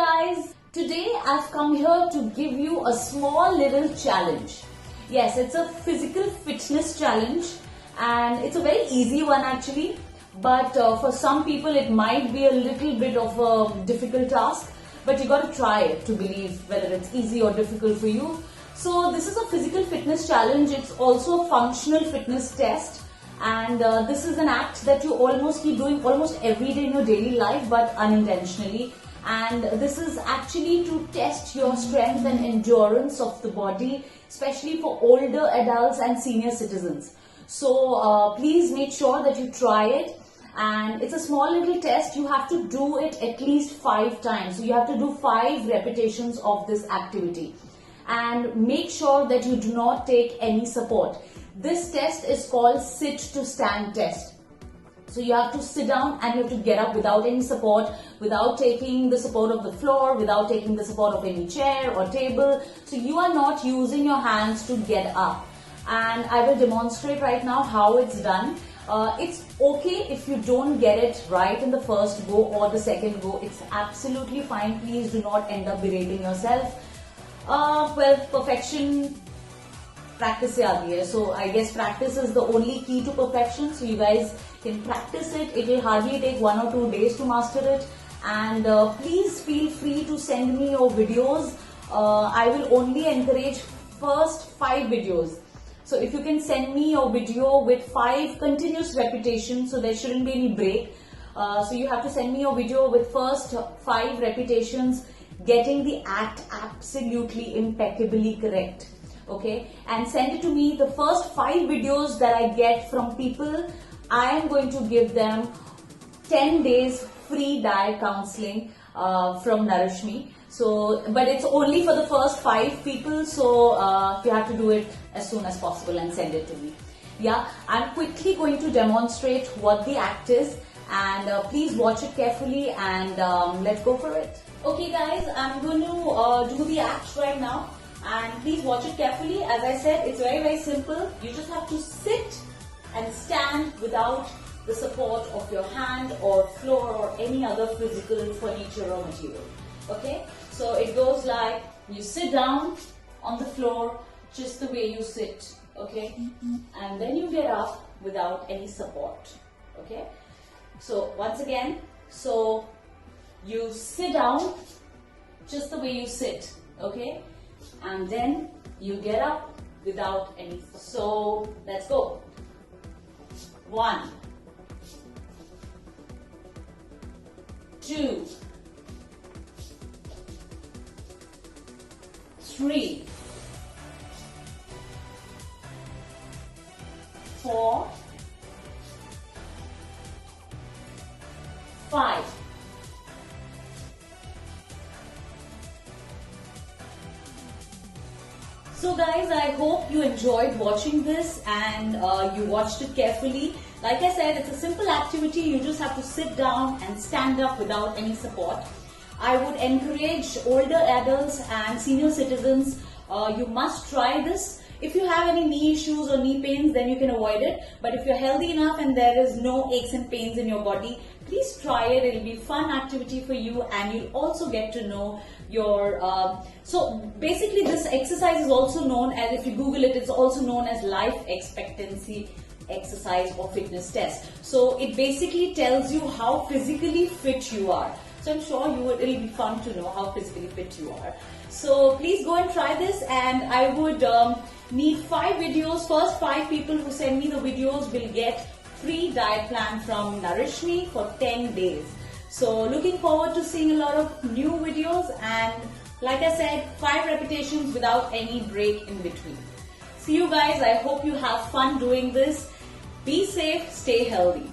guys, today I've come here to give you a small little challenge. Yes, it's a physical fitness challenge and it's a very easy one actually, but for some people it might be a little bit of a difficult task, but you got to try it to believe whether it's easy or difficult for you. So this is a physical fitness challenge. It's also a functional fitness test, and this is an act that you almost keep doing almost every day in your daily life but unintentionally. And this is actually to test your strength and endurance of the body, especially for older adults and senior citizens. So please make sure that you try it. And it's a small little test. You have to do it at least 5 times. So you have to do 5 repetitions of this activity. And make sure that you do not take any support. This test is called sit to stand test. So you have to sit down and you have to get up without any support, without taking the support of the floor, without taking the support of any chair or table. So you are not using your hands to get up. And I will demonstrate right now how it's done. It's okay if you don't get it right in the first go or the second go. It's absolutely fine. Please do not end up berating yourself. Well, perfection practice se aati hai. So I guess practice is the only key to perfection. So you guys can practice it. It will hardly take 1 or 2 days to master it. And please feel free to send me your videos. I will only encourage first 5 videos. So if you can send me your video with 5 continuous repetitions, so there shouldn't be any break. So you have to send me your video with first 5 repetitions, getting the act absolutely impeccably correct. Okay, and send it to me. The first 5 videos that I get from people, I am going to give them 10 days free diet counseling from Nourish Me. So, but it's only for the first 5 people, so you have to do it as soon as possible and send it to me. Yeah, I'm quickly going to demonstrate what the act is, and please watch it carefully and let's go for it. Okay guys, I'm going to do the act right now, and please watch it carefully. As I said, it's very simple. You just have to sit and stand without the support of your hand or floor or any other physical furniture or material. Okay, so it goes like you sit down on the floor just the way you sit, okay, and then you get up without any support. Okay, so once again, so you sit down just the way you sit, okay, and then you get up without any. So let's go. 1, 2, 3, 4, 5, 'So guys, I hope you enjoyed watching this and you watched it carefully. Like I said, it's a simple activity. You just have to sit down and stand up without any support. I would encourage older adults and senior citizens, you must try this. If you have any knee issues or knee pains, then you can avoid it. But if you're healthy enough and there is no aches and pains in your body, please try it. It'll be a fun activity for you, and you'll also get to know your... So basically this exercise is also known as, if you Google it, it's also known as life expectancy exercise or fitness test. So it basically tells you how physically fit you are. So I'm sure it'll be fun to know how physically fit you are. So please go and try this, and I would need 5 videos. First 5 people who send me the videos will get free diet plan from Nourish Me for 10 days. So looking forward to seeing a lot of new videos, and like I said, 5 repetitions without any break in between. See you guys. I hope you have fun doing this. Be safe, stay healthy.